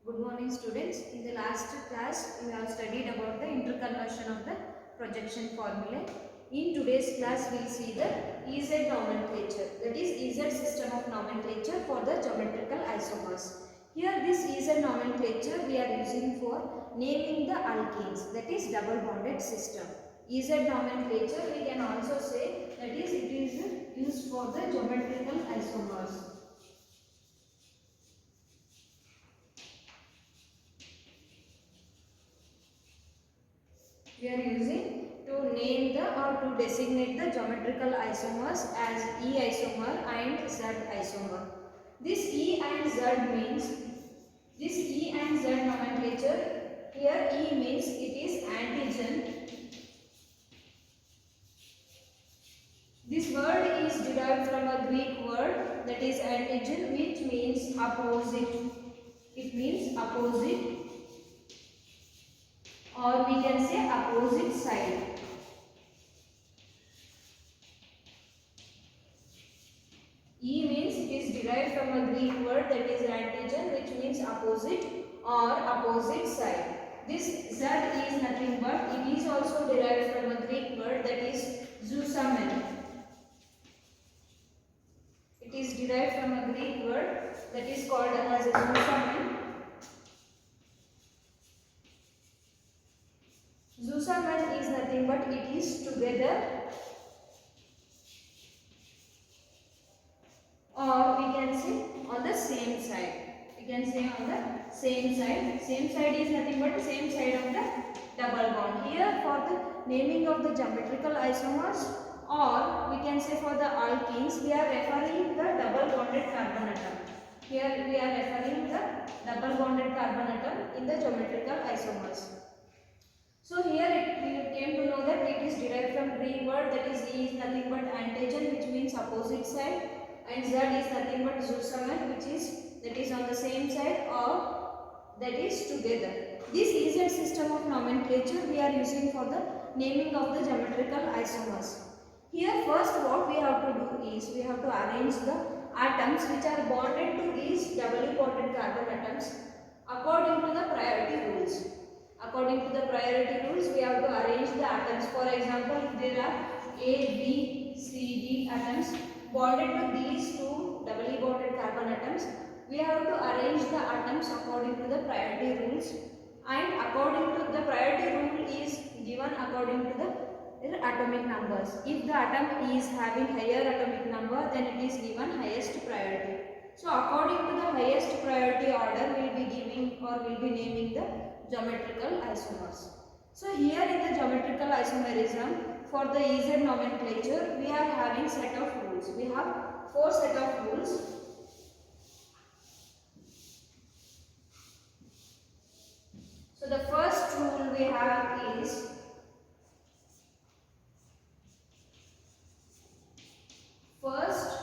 Good morning students. In the last class we have studied about the interconversion of the projection formula. In today's class we will see the EZ nomenclature, that is EZ system of nomenclature for the geometrical isomers. Here this EZ nomenclature we are using for naming the alkenes, that is double bonded system. EZ nomenclature we can also say that is it is used for the geometrical isomers. We are using to name the or to designate the geometrical isomers as E isomer and Z isomer. This E and Z means, this E and Z nomenclature, here E means it is antigen. This word is derived from a Greek word that is antigen, which means opposite. It means opposite, or we can say opposite side. E means it is derived from a Greek word that is antigen, which means opposite or opposite side. This Z is nothing but, it is also derived from a Greek word that is zoosamen. It is derived from a Greek word that is called as zoosamen. Zoosamen is nothing but it is together, or we can say on the same side. We can say on the same side. Same side is nothing but the same side of the double bond. Here for the naming of the geometrical isomers, or we can say for the alkenes, we are referring the double bonded carbon atom. Here we are referring the double bonded carbon atom in the geometrical isomers. So here we came to know that it is derived from Greek word that is E is nothing but antigen, which means opposite side, and Z is nothing but zoosamen, which is that is on the same side or that is together. This EZ system of nomenclature we are using for the naming of the geometrical isomers. Here first what we have to do is we have to arrange the atoms which are bonded to these doubly bonded carbon atoms according to the priority rules. According to the priority rules, we have to arrange the atoms. For example, if there are A, B, C, D atoms bonded to these two doubly bonded carbon atoms, we have to arrange the atoms according to the priority rules, and according to the priority rule is given according to the atomic numbers. If the atom is having higher atomic number, then it is given highest priority. So according to the highest priority order, we will be giving or will be naming the geometrical isomers. So here in the geometrical isomerism, for the EZ nomenclature, we are having set of rules. We have 4 set of rules. So the first rule we have is first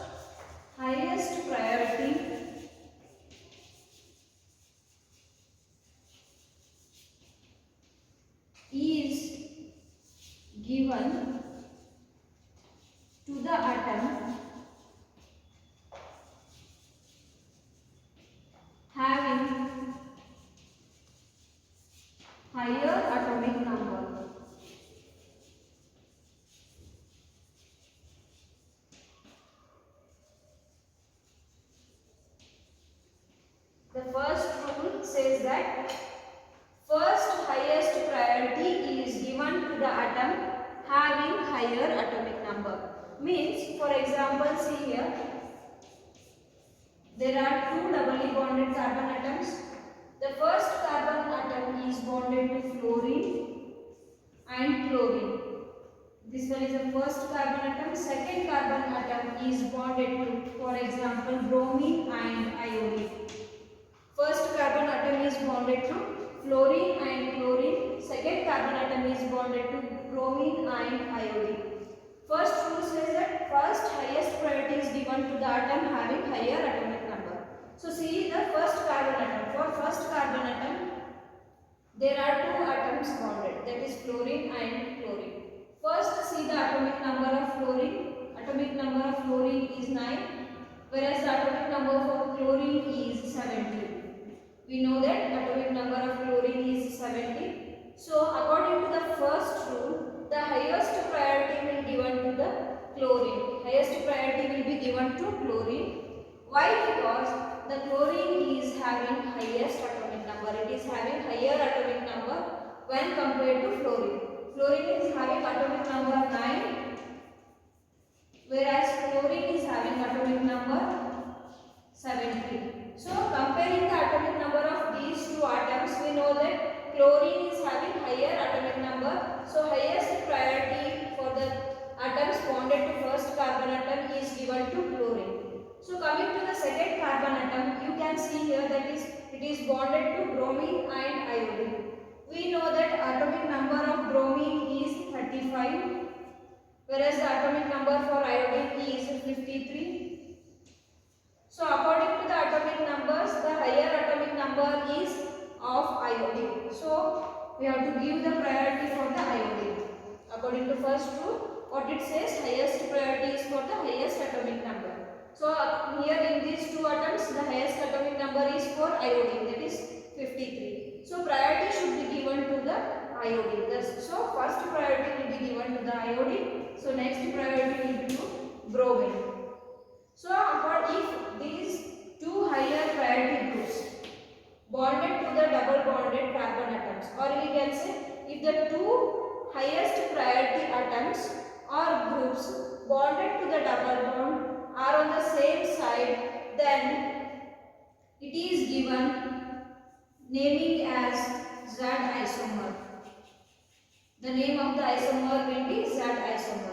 highest priority is given to the atom having higher atomic number. The first rule says that first highest priority is given to the atom having higher atomic number. Means, for example, see here, there are two doubly bonded carbon atoms. The first carbon atom is bonded to fluorine and chlorine. This one is the first carbon atom. Second carbon atom is bonded to, for example, bromine and iodine. First carbon atom is bonded to fluorine and chlorine. Second carbon atom is bonded to bromine and iodine. First rule says that first highest priority is given to the atom having higher atomic number. So see the first carbon atom. For first carbon atom, there are two atoms bonded, that is fluorine and chlorine. First see the atomic number of fluorine. Atomic number of fluorine is 9, whereas the atomic number for chlorine is 17. We know that 70. So according to the first rule, the highest priority will given to the chlorine. Highest priority will be given to chlorine. Why? Because the chlorine is having highest atomic number. It is having higher atomic number when compared to fluorine. Fluorine is having atomic number 9, whereas chlorine is having atomic number 70. So comparing the atomic number of these two atoms, we know that chlorine is having higher atomic number. So highest priority for the atoms bonded to first carbon atom is given to chlorine. So coming to the second carbon atom, you can see here that it is bonded to bromine and iodine. We know that atomic number of bromine is 35, whereas the atomic number for iodine is 53. So according to the atomic numbers, the higher atomic number is of iodine. So we have to give the priority for the iodine. According to first rule, what it says, highest priority is for the highest atomic number. So here in these two atoms, the highest atomic number is for iodine, that is 53. So priority should be given to the iodine. So first priority will be given to the iodine. So next priority will be to bromine. So if these two higher priority groups bonded to the double bonded carbon atoms, or we can say if the two highest priority atoms or groups bonded to the double bond are on the same side, then it is given naming as Z isomer. The name of the isomer will be Z isomer.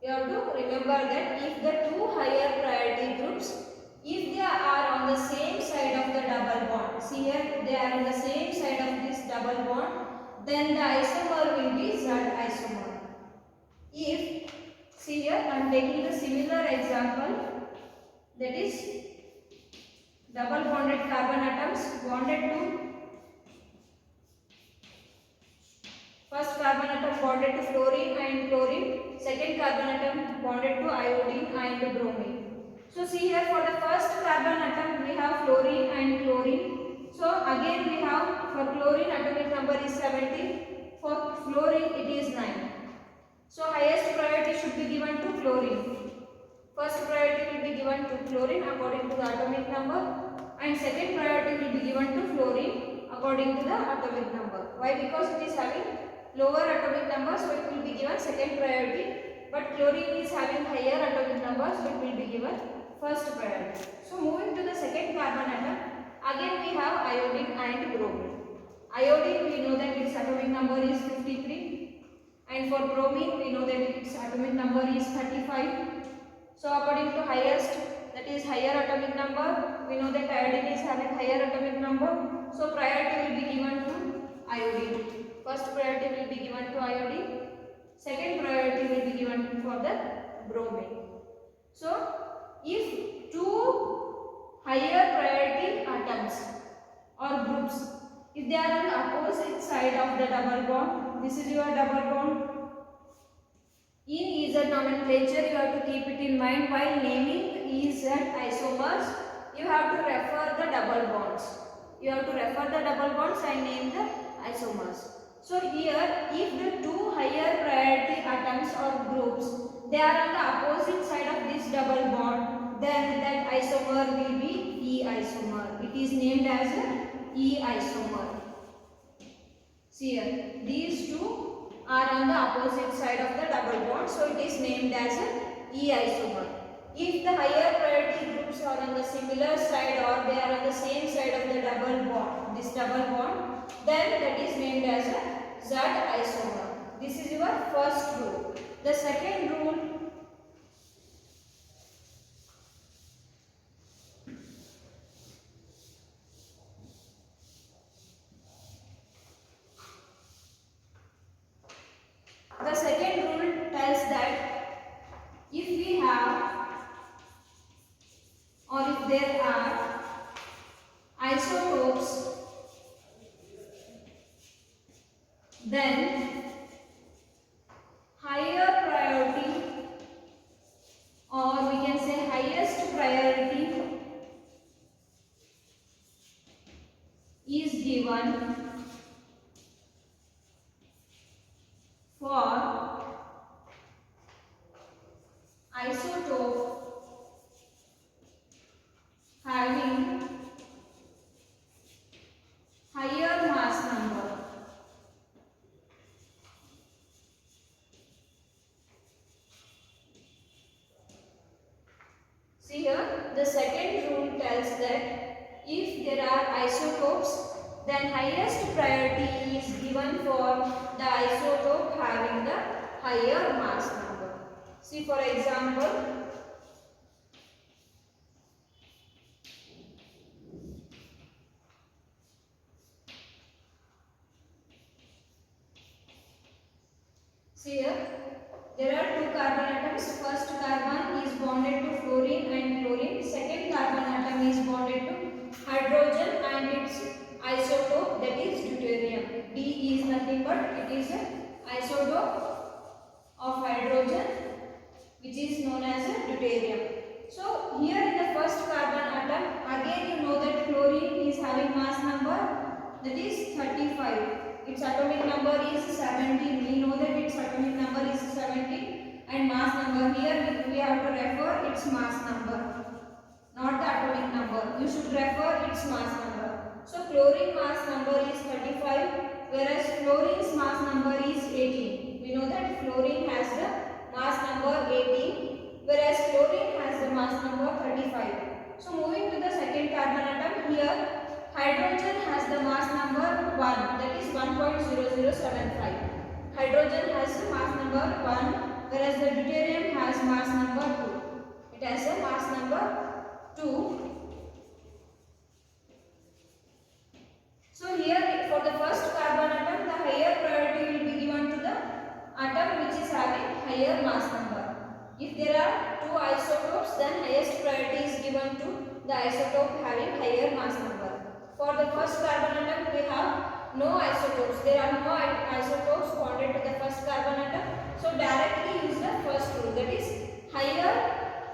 You have to remember that if the two higher priority groups, if they are on the same side of the double bond, see here they are on the same side of this double bond, then the isomer will be Z isomer. If, see here I am taking the similar example, that is double bonded carbon atoms bonded to first carbon atom bonded to fluorine and chlorine, second carbon atom bonded to iodine and bromine. So see here for the first carbon atom we have fluorine and chlorine. So again we have for chlorine atomic number is 70, for fluorine it is 9. So highest priority should be given to chlorine. First priority will be given to chlorine according to the atomic number, and second priority will be given to fluorine according to the atomic number. Why? Because it is having lower atomic number, so it will be given second priority, but chlorine is having higher atomic number, so it will be given first priority. So moving to the second carbon atom, again we have iodine and bromine. Iodine we know that its atomic number is 53, and for bromine we know that its atomic number is 35. So according to highest, that is higher atomic number, we know that iodine is having higher atomic number, so priority will be given to iodine. First priority will be given to iodine, second priority will be given for the bromine. So if two higher priority atoms or groups, if they are on the opposite side of the double bond, this is your double bond. In EZ nomenclature, you have to keep it in mind while naming EZ isomers. You have to refer the double bonds. You have to refer the double bonds and name the isomers. So here, if the two higher priority atoms or groups, they are on the opposite side of this double bond, then that isomer will be E isomer. It is named as E isomer. See here, these two are on the opposite side of the double bond, so it is named as E isomer. If the higher priority groups are on the similar side or they are on the same side of the double bond, this double bond, then that is named as Z isomer. This is your first rule. The second rule, tells that if we have or if there are isotopes, then higher priority, or we can say highest priority, is given are isotopes, then highest priority is given for the isotope having the higher mass number. See, for example, see here, there are two carbon atoms. First carbon is bonded to fluorine and chlorine. Second carbon atom is bonded to hydrogen and its isotope, that is deuterium. D is nothing but it is an isotope of hydrogen which is known as a deuterium. So here in the first carbon atom, again you know that chlorine is having mass number, that is 35. Its atomic number is 17. We know that its atomic number is 17 and mass number, here we have to refer its mass number, not the atomic number. You should refer its mass number. So chlorine mass number is 35 whereas fluorine's mass number is 18. We know that fluorine has the mass number 18 whereas chlorine has the mass number 35. So moving to the second carbon atom, here hydrogen has the mass number 1, that is 1.0075. Hydrogen has the mass number 1 whereas the deuterium has mass number 2. It has a mass number 2. So here for the first carbon atom, the higher priority will be given to the atom which is having higher mass number. If there are two isotopes, then highest priority is given to the isotope having higher mass number. For the first carbon atom, we have no isotopes. There are no isotopes bonded to the first carbon atom. So directly use the first rule, that is higher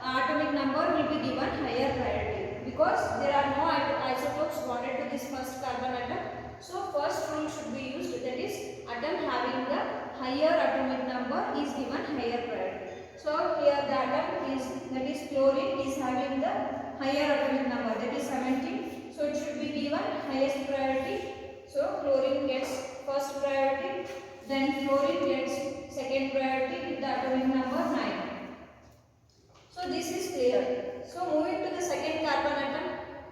atomic number will be given higher priority because there are no isotopes bonded to this first carbon atom. So first rule should be used, that is atom having the higher atomic number is given higher priority. So here the atom is, that is chlorine, is having the higher atomic number, that is 17. So it should be given highest priority. So chlorine gets first priority, then fluorine gets second priority with the atomic number 9. So this is clear. So moving to the second carbon atom,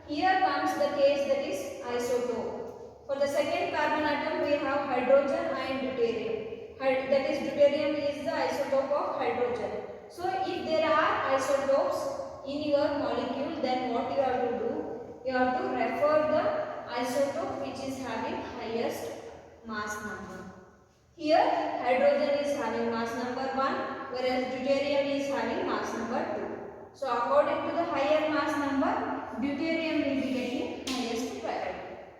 here comes the case, that is isotope. For the second carbon atom, we have hydrogen and deuterium. That is deuterium is the isotope of hydrogen. So if there are isotopes in your molecule, then what you have to do? You have to refer the isotope which is having highest mass number. Here hydrogen is having mass number 1 whereas deuterium is having mass number 2. So according to the higher mass number, deuterium will be getting highest priority.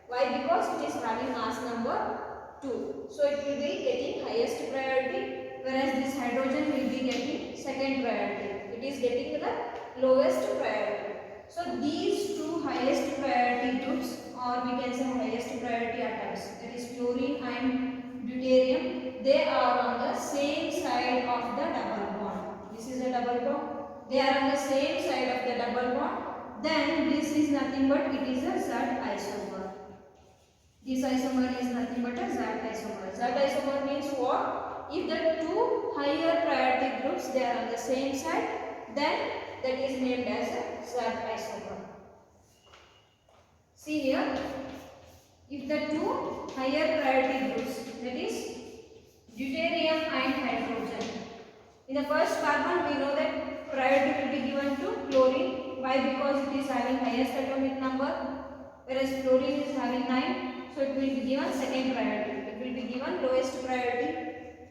Why? Because it is having mass number 2. So it will be getting highest priority whereas this hydrogen will be getting second priority. It is getting the lowest priority. So these two highest priority groups, or we can say highest priority atoms, that is fluorine and deuterium, they are on the same side of the double bond. This is a double bond. They are on the same side of the double bond. Then this is nothing but it is a Z isomer. This isomer is nothing but a Z isomer. Z isomer means what? If the two higher priority groups, they are on the same side, then that is named as a Z isomer. See here, if the two higher priority groups, that is deuterium and hydrogen. In the first carbon, we know that priority will be given to chlorine. Why? Because it is having highest atomic number, whereas fluorine is having 9. So it will be given second priority. It will be given lowest priority.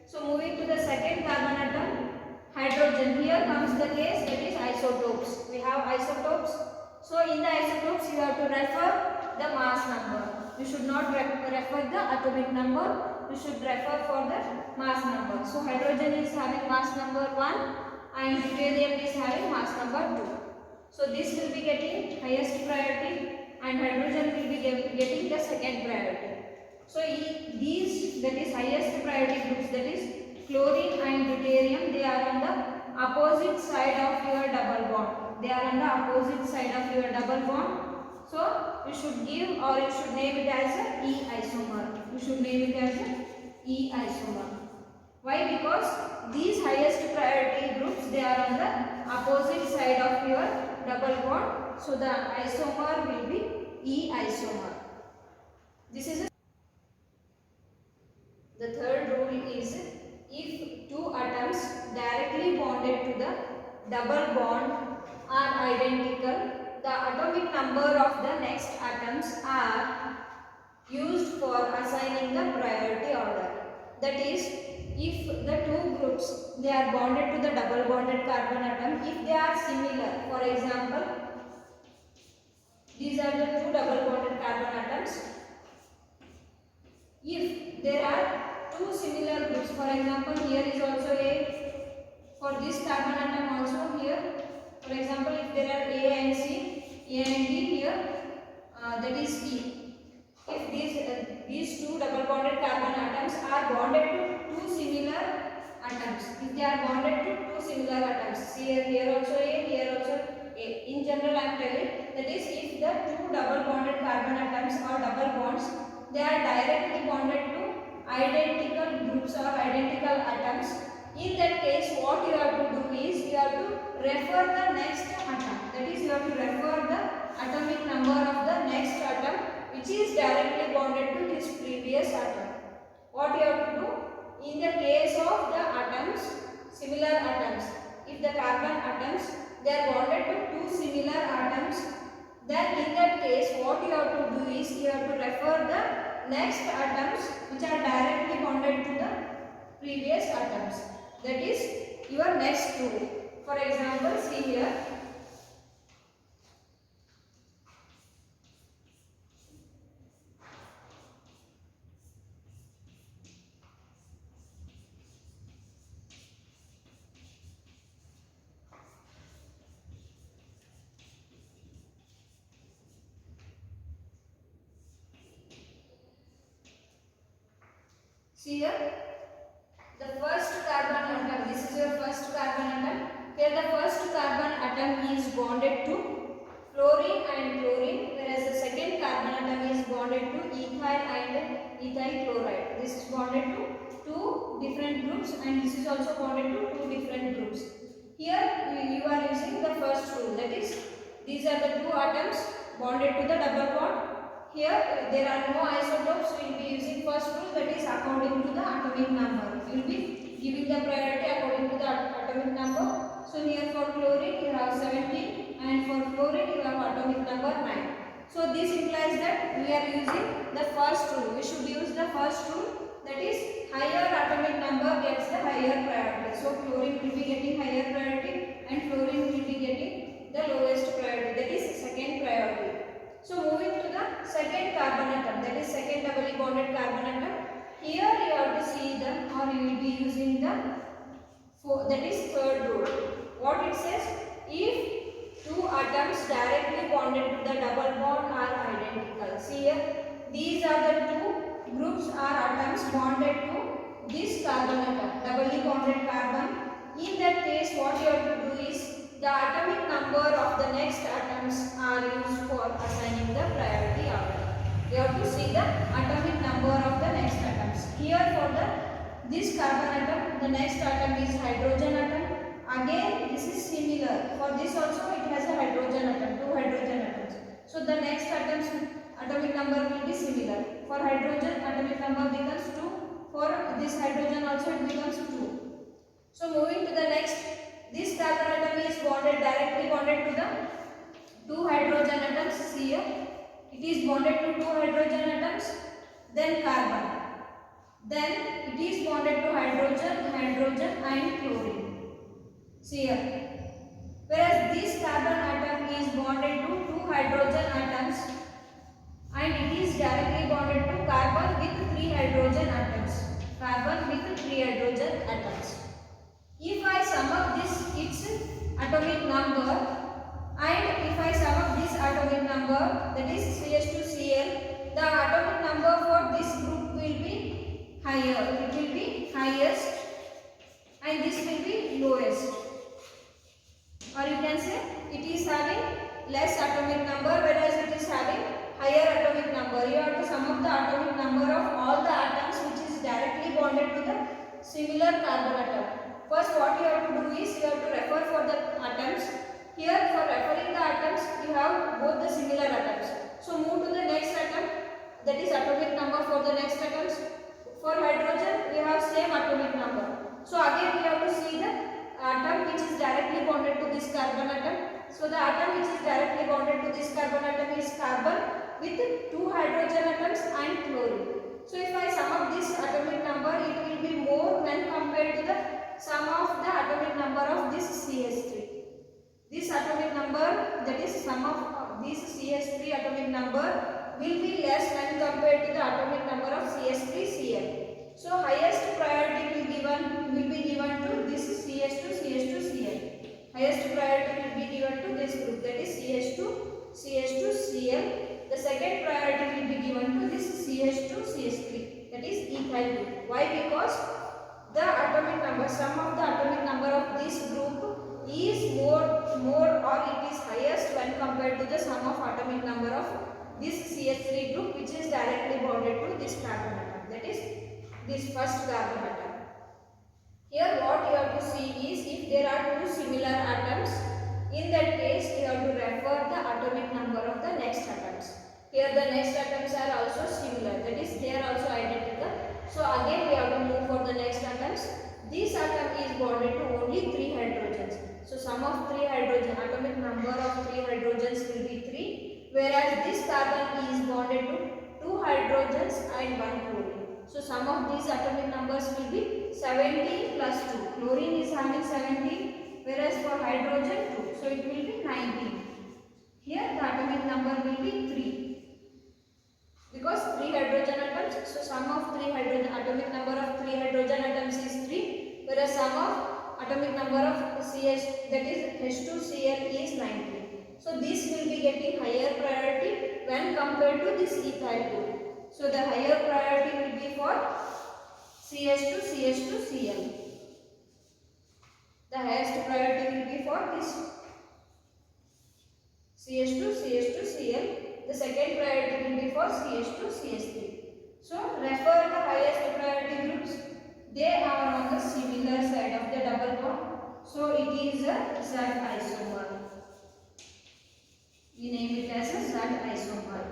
So moving to the second carbon atom, hydrogen. Here comes the case, that is isotopes. We have isotopes. So in the isotopes, you have to refer the mass number. You should not refer the atomic number. You should refer for the mass number. So hydrogen is having mass number 1 and deuterium is having mass number 2. So this will be getting highest priority and hydrogen will be getting the second priority. So these, that is highest priority groups, that is chlorine and deuterium, they are on the opposite side of your double bond. They are on the opposite side of your double bond. So you should give, or you should name it as a E isomer. You should name it as a E isomer. Why? Because these highest priority groups, they are on the opposite side of your double bond. So the isomer will be E isomer. This is the third rule is if two atoms directly bonded to the double bond are identical, the atomic number of the next atoms are used for assigning the priority order. That is, if the two groups they are bonded to the double bonded carbon atom, if they are similar, for example, these are the two double bonded carbon atoms. If there are two similar groups, for example, here is also A, for this carbon atom also here, for example, if there are A and C, A and D here, that is E. If these two double bonded carbon atoms are bonded to two similar atoms, if they are bonded to two similar atoms, see here also A, here also A. In general, I am telling that is if the two double bonded carbon atoms or double bonds they are directly bonded to identical groups or identical atoms. In that case, what you have to do is you have to refer the next atom. That is, you have to refer the atomic number of the next atom which is directly bonded to this previous atom. What you have to do? In the case of the atoms, similar atoms, if the carbon atoms they are bonded to two similar atoms, then in that case what you have to do is you have to refer the next atoms which are directly bonded to the previous atoms. That is your next rule. For example, see here. See here, the first carbon atom, this is your first carbon atom. Here the first carbon atom is bonded to fluorine and chlorine, whereas the second carbon atom is bonded to ethyl and ethyl chloride. This is bonded to two different groups and this is also bonded to two different groups. Here you are using the first rule, that is these are the two atoms bonded to the double bond. Here there are no isotopes, so we will be using first rule, that is according to the atomic number. We will be giving the priority according to the atomic number. So here for chlorine you have 17 and for fluorine you have atomic number 9. So this implies that we are using the first rule. We should use the first rule, that is higher atomic number gets the higher priority. So chlorine will be getting higher priority and fluorine will be getting the lowest priority, that is second priority. So moving to the second carbon atom, that is second doubly bonded carbon atom. Here you have to see the, or you will be using the, that is third rule. What it says, if two atoms directly bonded to the double bond are identical. See here, these are the two groups or atoms bonded to this carbon atom, doubly bonded carbon. In that case, what you have to do is the atomic number of the next atoms are used for assigning the priority order. You have to see the atomic number of the next atoms. Here for this carbon atom, the next atom is hydrogen atom. Again, this is similar. For this also it has a hydrogen atom, two hydrogen atoms. So the next atom's atomic number will be similar. For hydrogen, atomic number becomes 2. For this hydrogen also it becomes 2. So moving to the next, this carbon atom is directly bonded to the two hydrogen atoms. See here, it is bonded to two hydrogen atoms, then carbon. Then it is bonded to hydrogen and chlorine. See here, whereas this carbon atom is bonded to two hydrogen atoms and it is directly bonded to carbon with three hydrogen atoms. Carbon with three hydrogen atoms. If I sum up its atomic number and if I sum up this atomic number, that is CH2Cl, the atomic number for this group will be higher. It will be highest and this will be lowest. Or you can say it is having less atomic number whereas it is having higher atomic number. You have to sum up the atomic number of all the atoms which is directly bonded to the similar carbon atom. First what you have to do is you have to refer for the atoms. Here for referring the atoms you have both the similar atoms. So move to the next atom, that is atomic number for the next atoms. For hydrogen we have same atomic number. So again we have to see the atom which is directly bonded to this carbon atom. So the atom which is directly bonded to this carbon atom is carbon with 2 hydrogen atoms and chlorine. So if I sum up this atomic number, it will be more when compared to the sum of the atomic number of this CH3. This atomic number, that is sum of this CH3 atomic number, will be less when compared to the atomic number of CH3Cl. So highest priority will be given to this CH2Cl. Highest priority will be given to this group, that is CH2Cl. The second priority will be given to this CH2CH3, that is ethyl group. Why? Because the atomic number, sum of the atomic number of this group is more or it is highest when compared to the sum of atomic number of this CH3 group, which is directly bonded to this carbon atom, that is this first carbon atom. Here what you have to see is, if there are two similar atoms, in that case you have to refer the atomic number of the next atoms. Here the next atoms are also similar, that is they are also identical. So again we have to move for the next atoms. This atom is bonded to only 3 hydrogens. So sum of 3 hydrogen, atomic number of 3 hydrogens will be 3, whereas this carbon is bonded to 2 hydrogens and 1 chlorine. So sum of these atomic numbers will be 17 plus 2. Chlorine is having 17, whereas for hydrogen 2. So it will be 19. Here the atomic number will be 3. Because 3 hydrogen atoms, so sum of 3 hydrogen, atomic number of 3 hydrogen atoms is 3, whereas sum of atomic number of CH, that is H2Cl, is 19. So this will be getting higher priority when compared to this ethyl group. So the higher priority will be for CH2Cl. The highest priority will be for this CH2Cl. The second priority will be for CH2CH3. So refer the highest priority groups. They are on the similar side of the double bond. So it is a Z isomer. We name it as a Z isomer.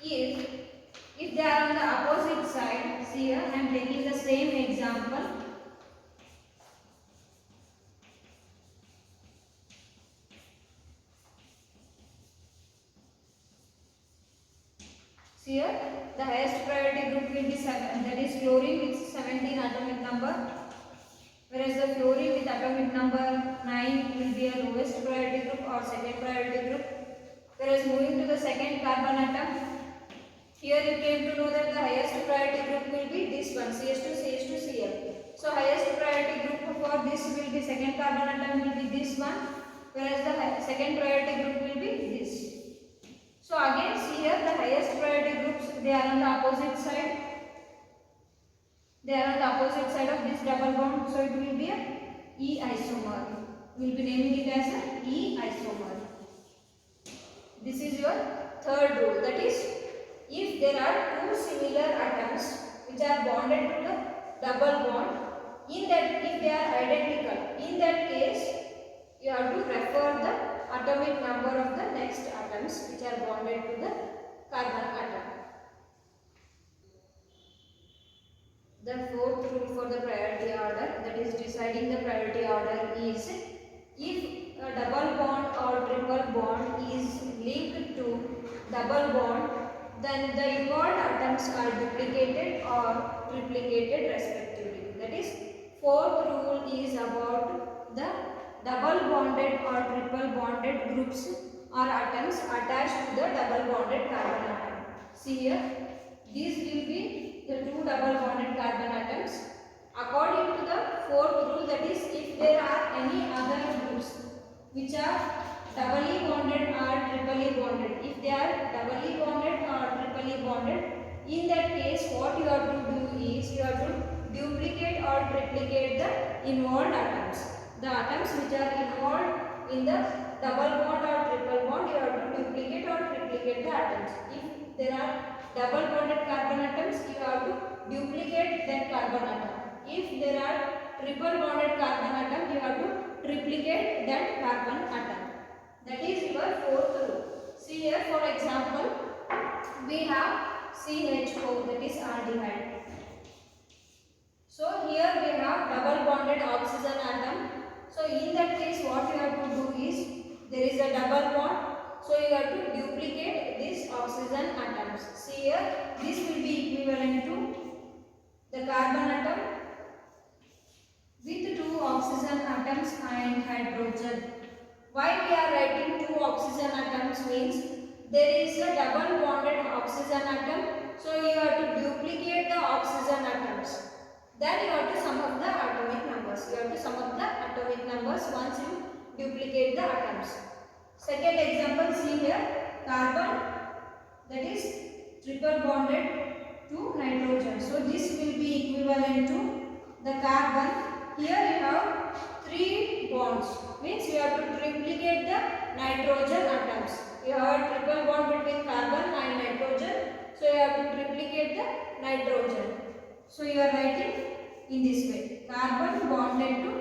If they are on the opposite side, see here I am taking the same example. Here the highest priority group will be 7, that is chlorine with 17 atomic number, whereas the fluorine with atomic number 9 will be a lowest priority group or second priority group. Whereas moving to the second carbon atom, here you came to know that the highest priority group will be this one, CH2Cl. So highest priority group for this will be second carbon atom will be this one, whereas the second priority group will be this. So again see here the highest priority groups, they are on the opposite side. They are on the opposite side of this double bond. So it will be a E isomer. We will be naming it as a E isomer. This is your third rule. That is, if there are two similar atoms which are bonded to the double bond, in that if they are identical, in that case you have to refer the atomic number of the next atoms which are bonded to the carbon atom. The fourth rule for the priority order, that is deciding the priority order, is if a double bond or triple bond is linked to double bond, then the involved atoms are duplicated or triplicated respectively. That is, fourth rule is about the double bonded or triple bonded groups or atoms attached to the double bonded carbon atom. See here, these will be the two double bonded carbon atoms. According to the fourth rule, that is, if there are any other groups which are doubly bonded or triply bonded, if they are doubly bonded or triply bonded, in that case what you have to do is you have to duplicate or triplicate the involved atoms. The atoms which are involved in the double bond or triple bond, you have to duplicate or triplicate the atoms. If there are double bonded carbon atoms, you have to duplicate that carbon atom. If there are triple bonded carbon atom, you have to triplicate that carbon atom. That is your fourth rule. See here, for example, we have CHO, that is aldehyde. So here we have double bonded oxygen atom. So in that case, what you have to do is, there is a double bond. So you have to duplicate these oxygen atoms. See here, this will be equivalent to the carbon atom with two oxygen atoms and hydrogen. Why we are writing two oxygen atoms means there is a double bonded oxygen atom. So you have to duplicate the oxygen atoms. Then you have to sum up the atomic numbers. You have to sum up the atomic numbers once you duplicate the atoms. Second example, see here, carbon, that is triple bonded to nitrogen. So this will be equivalent to the carbon. Here you have three bonds, means you have to duplicate the nitrogen atoms. You have a triple bond between carbon and nitrogen. So you have to duplicate the nitrogen. So you are writing in this way, carbon bonded to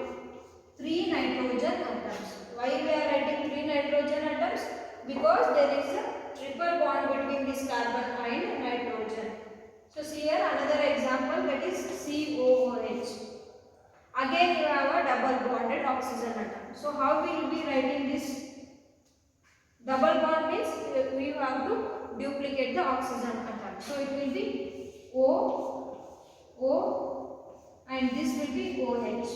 3 nitrogen atoms. Why we are writing 3 nitrogen atoms? Because there is a triple bond between this carbon and nitrogen. So see here another example, that is COOH. Again you have a double bonded oxygen atom. So how we will be writing this? Double bond means we have to duplicate the oxygen atom. So it will be O and this will be OH.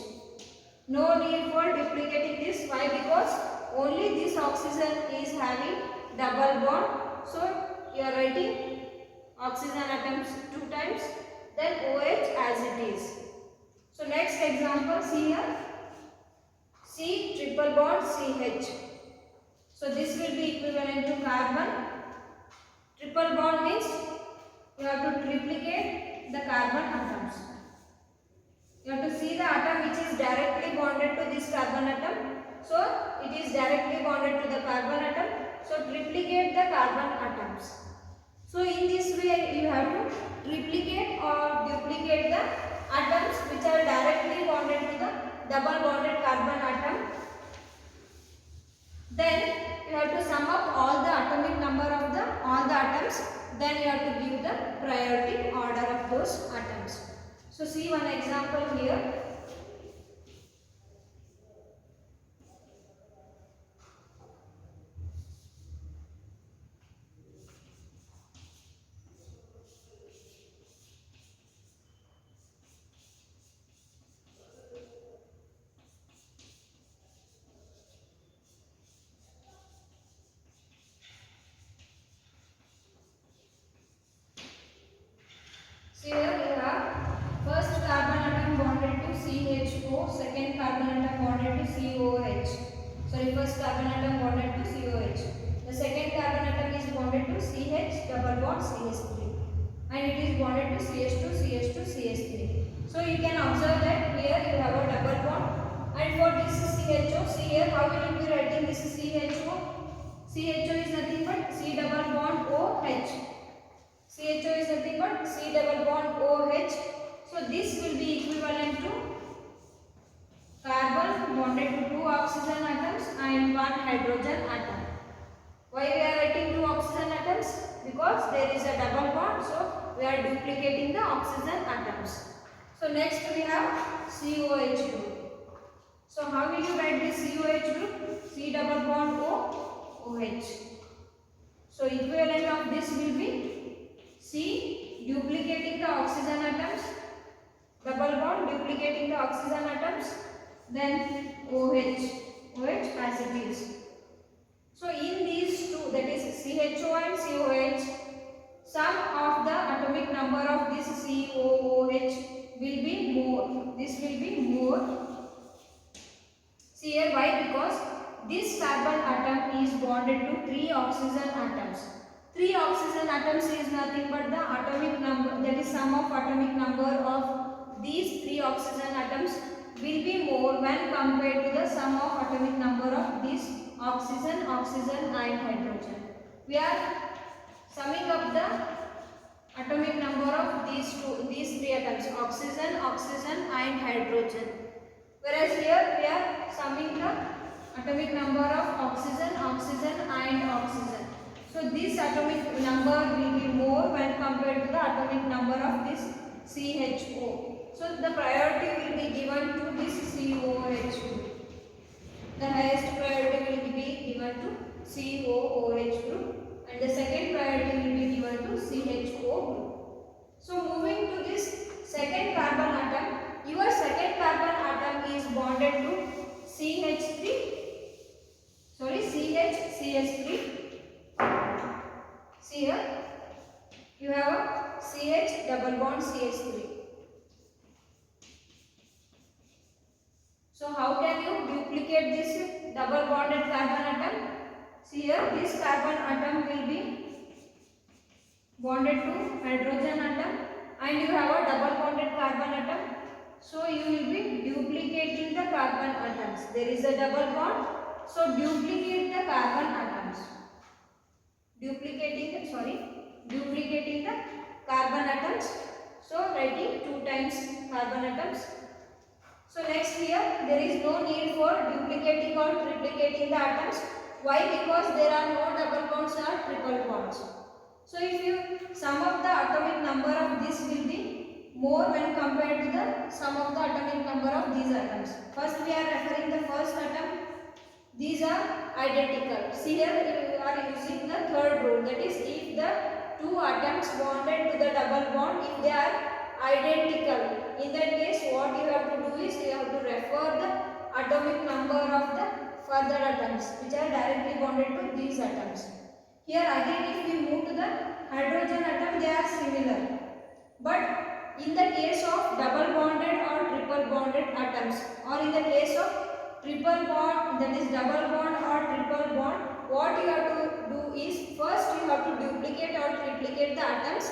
No need for duplicating this. Why? Because only this oxygen is having double bond. So you are writing oxygen atoms 2 times, then OH as it is. So next example, see here, C triple bond CH. So this will be equivalent to carbon. Triple bond means you have to triplicate the carbon atoms. You have to see the atom which is directly bonded to this carbon atom. So it is directly bonded to the carbon atom. So triplicate the carbon atoms. So in this way you have to triplicate or duplicate the atoms which are directly bonded to the double bonded carbon atom. Then you have to sum up all the atomic number of all the atoms. Then you have to give the priority order of those atoms. So see one example here. So here we have first carbon atom bonded to CHO, second carbon atom bonded to COH. Sorry, first carbon atom bonded to COH. The second carbon atom is bonded to CH double bond CH3, and it is bonded to CH2 CH2 CH3. So you can observe that here you have a double bond, and for this CHO, see here how we will be writing this CHO. CHO is nothing but C double bond OH. CHO is nothing but C double bond OH. So this will be equivalent to carbon bonded to 2 oxygen atoms and 1 hydrogen atom. Why we are writing 2 oxygen atoms? Because there is a double bond, so we are duplicating the oxygen atoms. So next we have COH group. So how will you write this COH group? C double bond OH. So equivalent of this will be C duplicating the oxygen atoms, double bond duplicating the oxygen atoms, then OH as it is. So in these two, that is CHO and COH, sum of the atomic number of this COOH will be more. This will be more. See here why? Because this carbon atom is bonded to 3 oxygen atoms. 3 oxygen atoms is nothing but the atomic number, that is sum of atomic number of these 3 oxygen atoms will be more when compared to the sum of atomic number of these oxygen and hydrogen. We are summing up the atomic number of these 3 atoms, oxygen and hydrogen. Whereas here we are summing the atomic number of oxygen and oxygen. So this atomic number will be more when compared to the atomic number of this CHO. So the priority will be given to this COH group. The highest priority will be given to COOH group and the second priority will be given to CHO group. So moving to this second carbon atom, your second carbon atom is bonded to CH3. See here, you have a CH double bond CH3. So how can you duplicate this double bonded carbon atom? See here, this carbon atom will be bonded to hydrogen atom and you have a double bonded carbon atom. So you will be duplicating the carbon atoms. There is a double bond. So duplicate the carbon atoms. Duplicating the carbon atoms. So writing 2 times carbon atoms. So next here, there is no need for duplicating or triplicating the atoms. Why? Because there are no double bonds or triple bonds. So if you sum up the atomic number of this will be more when compared to the sum of the atomic number of these atoms. First we are referring the first atom. These are identical. See here you are using the third rule, that is if the two atoms bonded to the double bond, if they are identical, in that case what you have to do is you have to refer the atomic number of the further atoms which are directly bonded to these atoms. Here again if we move to the hydrogen atom, they are similar, but in the case of double bonded or triple bonded atoms, or in the case of triple bond, that is double bond or triple bond, what you have to do is first you have to duplicate or triplicate the atoms.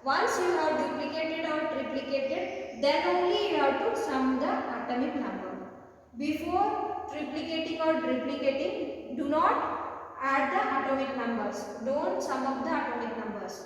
Once you have duplicated or triplicated, then only you have to sum the atomic number. Before triplicating or triplicating, do not add the atomic numbers. Don't sum up the atomic numbers.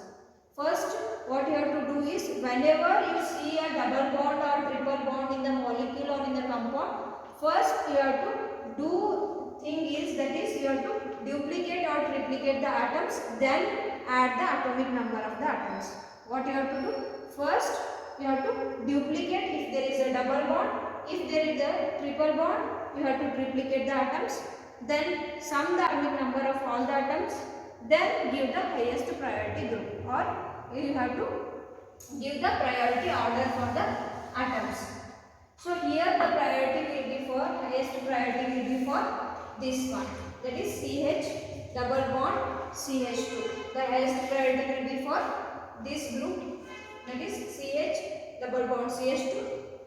First, what you have to do is whenever you see a double bond or triple bond in the molecule or in the compound, first you have to do thing is, that is you have to duplicate or triplicate the atoms, then add the atomic number of the atoms. What you have to do? First you have to duplicate if there is a double bond. If there is a triple bond, you have to triplicate the atoms, then sum the atomic number of all the atoms, then give the highest priority group, or you have to give the priority order for the atoms. So here the priority will be for, highest priority will be for this one, that is CH double bond CH2. The highest priority will be for this group, that is CH double bond CH2,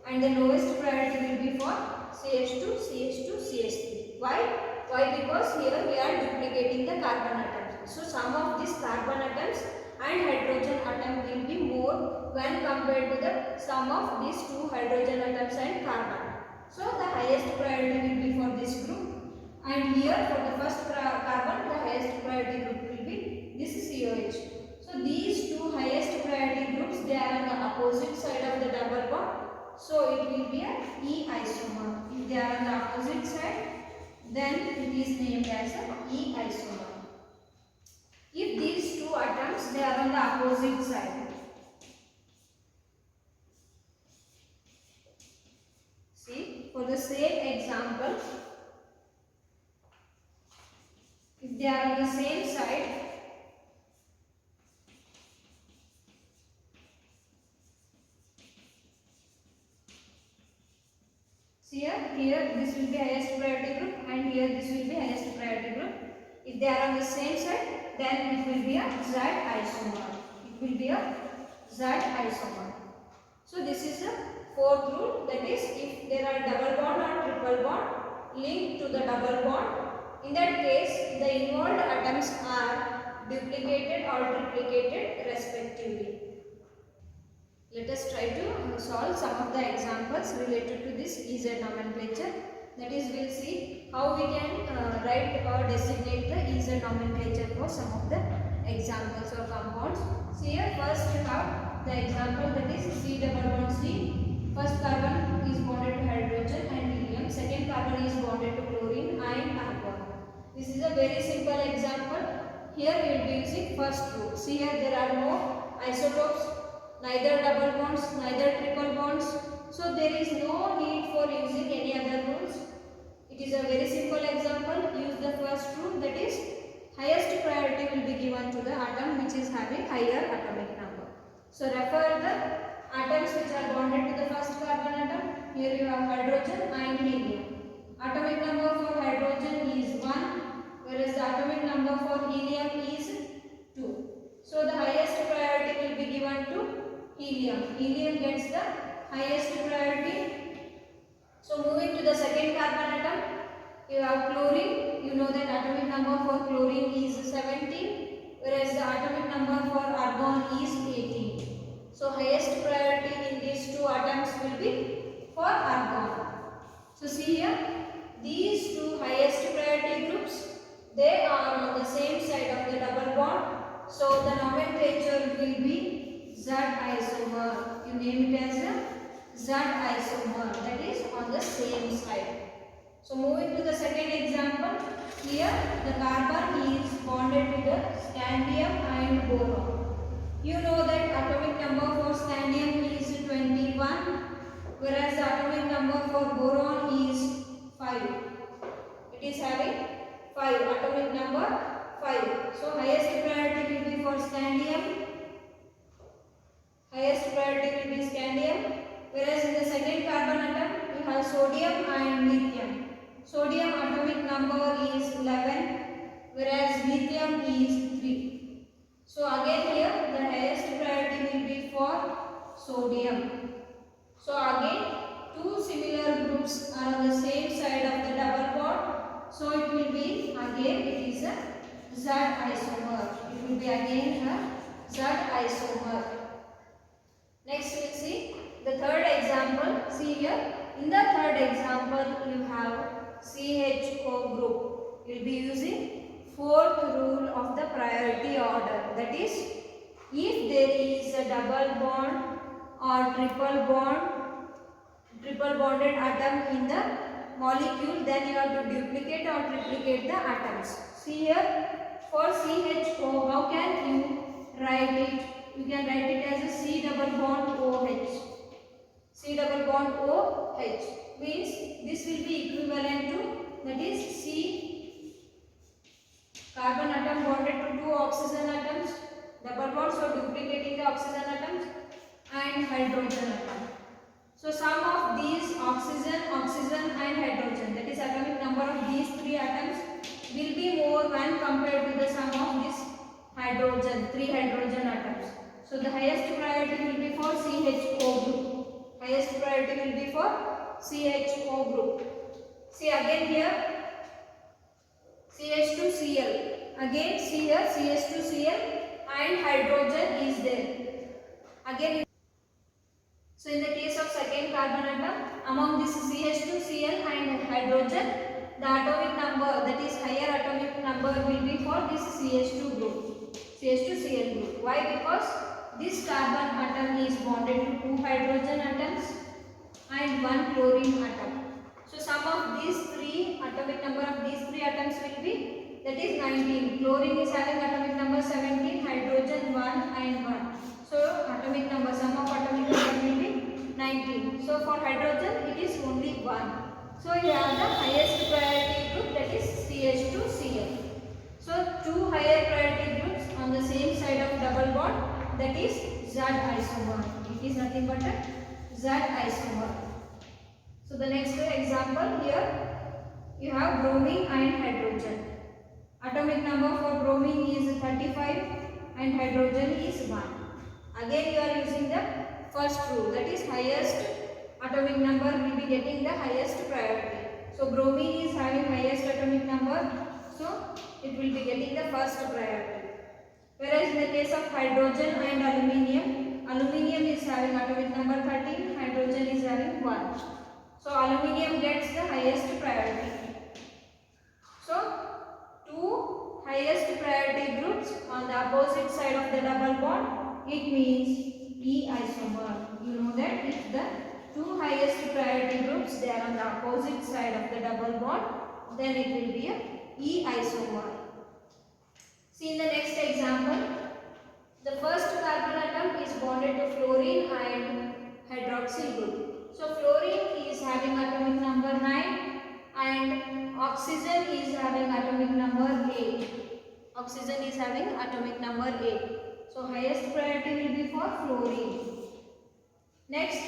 and the lowest priority will be for CH2 CH2 CH3. Why? Because here we are duplicating the carbon atoms. So sum of these carbon atoms and hydrogen atom will be more when compared to the sum of these two hydrogen atoms and carbon. So the highest priority will be for this group, and here for the first carbon the highest priority group will be this COH. So these two highest priority groups, they are on the opposite side of the double bond, so it will be a E isomer. If they are on the opposite side, then it is named as a E isomer. If these two atoms, they are on the opposite side, see for the same example, if they are on the same side, here this will be highest priority group and here this will be highest priority group. If they are on the same side, then it will be a Z isomer. It will be a Z isomer. So this is the fourth rule, that is if there are double bond or triple bond linked to the double bond, in that case the involved atoms are duplicated or triplicated respectively. Let us try to solve some of the examples related to this EZ nomenclature. That is, we will see how we can write or designate the EZ nomenclature for some of the examples or compounds. So here first you have the example, that is C double bond C. First carbon is bonded to hydrogen and helium. Second carbon is bonded to chlorine and argon. This is a very simple example. here we will be using first rule. See here there are no isotopes, neither double bonds, neither triple bonds. So there is no need for using any other rules. It is a very simple example. Use the first rule, that is highest priority will be given to the atom which is having higher atomic number. So refer the atoms which are bonded to the first carbon atom. Here you have hydrogen and helium. Atomic number for hydrogen is 1, whereas the atomic number for helium is 2. So the highest priority will be given to helium. Helium gets the highest priority. So moving to the second carbon atom, you have chlorine. You know that atomic number for chlorine is 17, whereas the atomic number for argon is 18. So highest priority in these two atoms will be for argon. So see here, these two highest priority groups, they are on the same side of the double bond. So the nomenclature will be Z isomer. You name it as a Z isomer, that is on the same side. So moving to the second example, here the carbon is bonded to the scandium and boron. You know that atomic number for scandium is 21, whereas the atomic number for boron is 5. It is having 5, atomic number 5. So highest priority will be for scandium. Highest priority will be scandium. Whereas in the second carbon atom, we have sodium and lithium. Sodium atomic number is 11, whereas lithium is 3. So again here, the highest priority will be for sodium. So again, two similar groups are on the same side of the double bond. So it will be, again it is a Z isomer. It will be again a Z isomer. Next we will see the third example. See here, in the third example you have CHO group. You will be using fourth rule of the priority order. That is, if there is a double bond or triple bonded atom in the molecule, then you have to duplicate or triplicate the atoms. See here, for CHO, how can you write it? You can write it as a C double bond OH. C double bond OH means this will be equivalent to, that is C carbon atom bonded to two oxygen atoms, double bond, so duplicating the oxygen atoms, and hydrogen atom. So sum of these oxygen and hydrogen, that is atomic number of these three atoms, will be more when compared to the sum of this hydrogen, 3 hydrogen atoms. So the highest priority will be for CHO group. Highest priority will be for CHO group. See again here, CH2Cl. Again see here, CH2Cl and hydrogen is there. Again, so in the case of second carbon atom, among this CH2Cl and hydrogen, the atomic number, that is higher atomic number, will be for this CH2 group, CH2Cl group. Why? Because this carbon atom is bonded to two hydrogen atoms and one chlorine atom. So sum of these three, atomic number of these three atoms will be, that is 19. Chlorine is having atomic number 17, hydrogen 1 and 1. So atomic number, sum of atomic number will be 19. So for hydrogen it is only 1. So you have the highest priority group, that is CH2Cl. So two higher priority groups on the same side of double bond, that is Z isomer. It is nothing but a Z isomer. So the next example here, you have bromine and hydrogen. Atomic number for bromine is 35 and hydrogen is 1. Again you are using the first rule, that is highest atomic number will be getting the highest priority. So bromine is having highest atomic number, so it will be getting the first priority. Whereas in the case of hydrogen and aluminium, aluminium is having atomic number 13, hydrogen is having 1. So aluminium gets the highest priority. So two highest priority groups on the opposite side of the double bond, it means E isomer. You know that if the two highest priority groups, they are on the opposite side of the double bond, then it will be a E isomer. See in the next example, the first carbon atom is bonded to fluorine and hydroxyl group. So fluorine is having atomic number 9 and oxygen is having atomic number 8. Oxygen is having atomic number 8. So highest priority will be for fluorine. Next,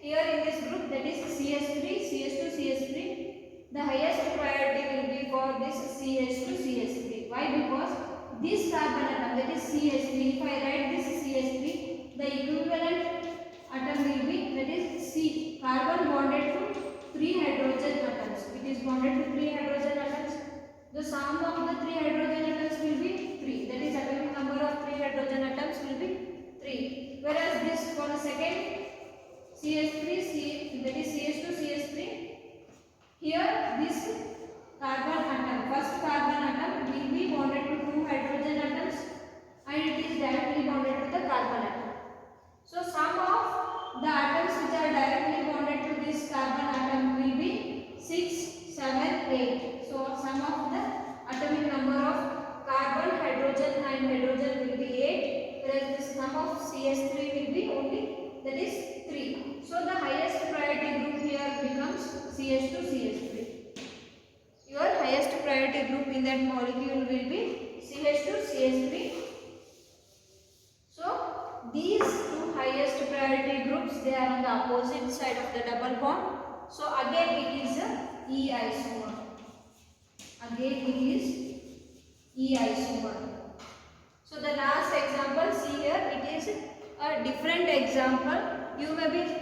here in this group, that is CH3, CH2, CH3, the highest priority will be for this CH2, CH3. Why? Because this carbon atom, that is CH3, if I write this CH3, the equivalent atom will be, that is C, carbon bonded to 3 hydrogen atoms. It is bonded to 3 hydrogen atoms. The sum of the 3 hydrogen atoms will be 3. That is atomic number of 3 hydrogen atoms will be 3. Whereas this for the second CH3, that is CH2, CH3, here this carbon atom, first carbon atom will be bonded to 2 hydrogen atoms and it is directly bonded to the carbon atom. So sum of the atoms which are directly bonded to this carbon atom will be 6, 7, 8. So sum of the atomic number of carbon, hydrogen and hydrogen will be 8, whereas the sum of CH3 will be only, that is 3. So the highest priority group here becomes CH2, CH3. Your highest priority group in that molecule will be CH2, CH3. So these two highest priority groups, they are on the opposite side of the double bond. So again it is a E isomer. Again it is E isomer. So the last example, see here, it is a different example. You may be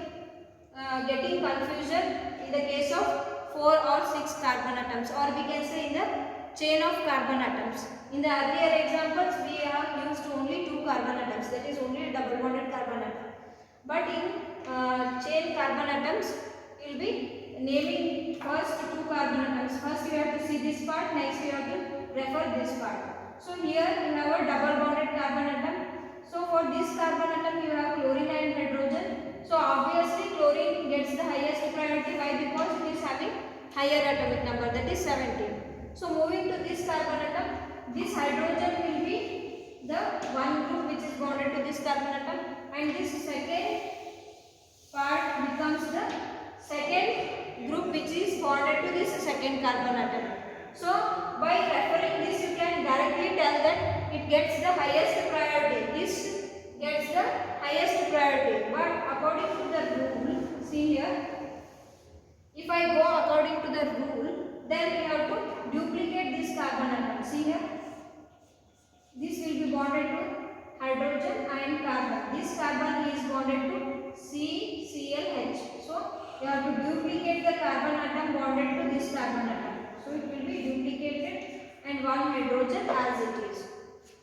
getting confusion in the case of 4 or 6 carbon atoms, or we can say in the chain of carbon atoms. In the earlier examples we have used only 2 carbon atoms, that is only a double bonded carbon atom. But in chain carbon atoms, we will be naming first 2 carbon atoms. First you have to see this part, next you have to refer this part. So here you have a double bonded carbon atom. So for this carbon atom you have chlorine and hydrogen. So obviously chlorine gets the highest priority. Why? Because it is having higher atomic number, that is 17. So moving to this carbon atom, this hydrogen will be the one group which is bonded to this carbon atom, and this second part becomes the second group which is bonded to this second carbon atom. So by referring this you can directly tell that it gets the highest priority. This gets the highest priority, but according to the rule, see here, if I go according to the rule, then we have to duplicate this carbon atom. See here, this will be bonded to hydrogen and carbon. This carbon is bonded to CClH. So you have to duplicate the carbon atom bonded to this carbon atom. So it will be duplicated and one hydrogen as it is.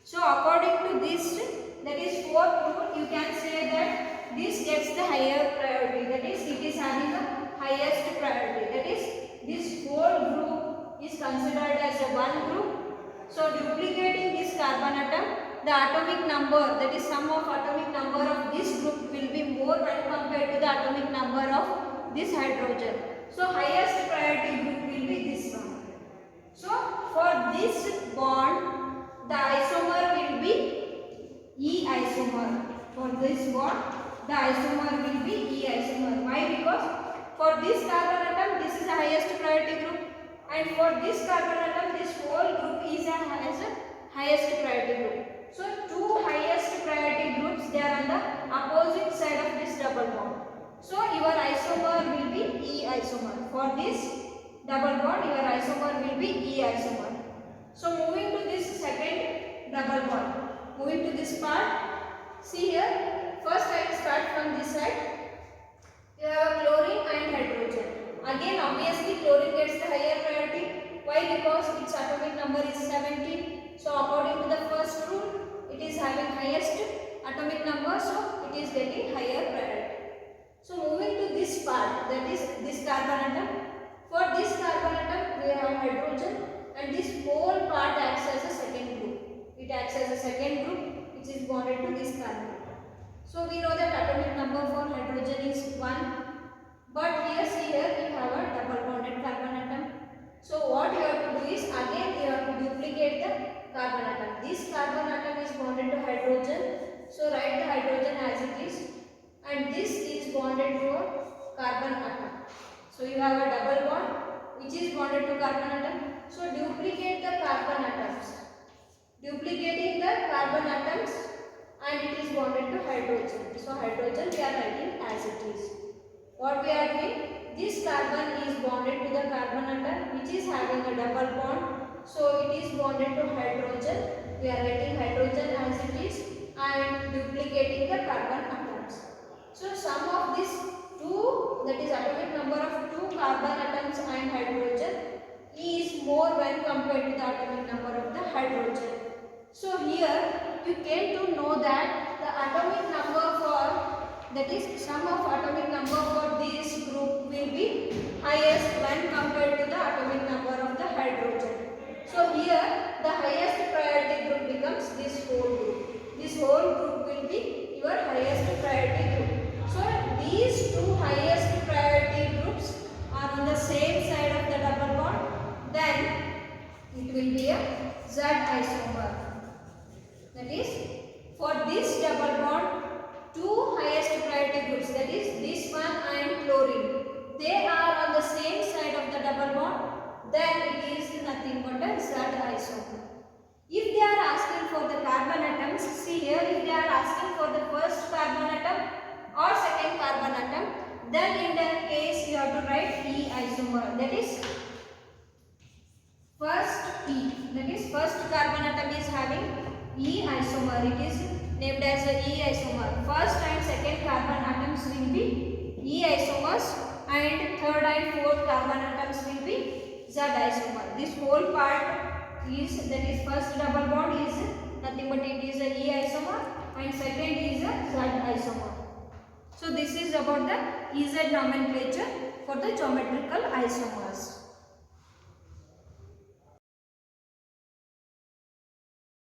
So according to this, that is fourth rule, you can say that this gets the higher priority, that is it is having the highest priority, that is this whole group is considered as a one group. So duplicating this carbon atom, the atomic number, that is sum of atomic number of this group will be more when compared to the atomic number of this hydrogen. So highest priority group will be this one. So for this bond, the isomer will be E isomer. For this bond, the isomer will be E isomer. Why? Because for this carbon atom, this is the highest priority group, and for this carbon atom, this whole group is has a highest priority group. So two highest priority groups, they are on the opposite side of this double bond. So your isomer will be E isomer. For this double bond, your isomer will be E isomer. So moving to this second double bond, moving to this part, see here, first I will start from this side. You have a chlorine and hydrogen. Again obviously chlorine gets the higher priority. Why? Because its atomic number is 17. So according to the first rule, it is having highest atomic number, so it is getting higher priority. So moving to this part, that is this carbon atom. For this carbon atom, we have hydrogen, and this whole part acts as a second group. It acts as a second group which is bonded to this carbon atom. So we know that atomic number for hydrogen is 1, but here see here you have a double bonded carbon atom. So what you have to do is again you have to duplicate the carbon atom. This hydrogen as it is, and this is bonded to a carbon atom. So you have a double bond which is bonded to carbon atom. So duplicate the carbon atoms. Duplicating the carbon atoms, and it is bonded to hydrogen. So hydrogen we are writing as it is. What we are doing? This carbon is bonded to the carbon atom which is having a double bond. So it is bonded to hydrogen. We are writing hydrogen as it is and duplicating the carbon atoms. So sum of this two, that is atomic number of two carbon atoms and hydrogen, is more when compared to the atomic number of the hydrogen. So here you came to know that the atomic number for, that is sum of atomic number for this group will be highest when compared to the atomic number of the hydrogen. So here the highest priority group becomes this whole group. This whole group will be your highest priority group. So these two highest priority groups are on the same side of the double bond, then it will be a Z isomer. That is, for this double bond, two highest priority groups, that is this one and chlorine, they are on the same side of the double bond, then it is nothing but a Z isomer. If they are asking for the carbon atoms, see here, if they are asking for the first carbon atom or second carbon atom, then in that case you have to write E isomer, that is first E, that is first carbon atom is having E isomer, it is named as a E isomer. First and second carbon atoms will be E isomers and third and fourth carbon atoms will be Z isomer. This whole part is, that is first double bond is nothing but it is a E isomer and second is a Z isomer. So this is about the EZ nomenclature for the geometrical isomers.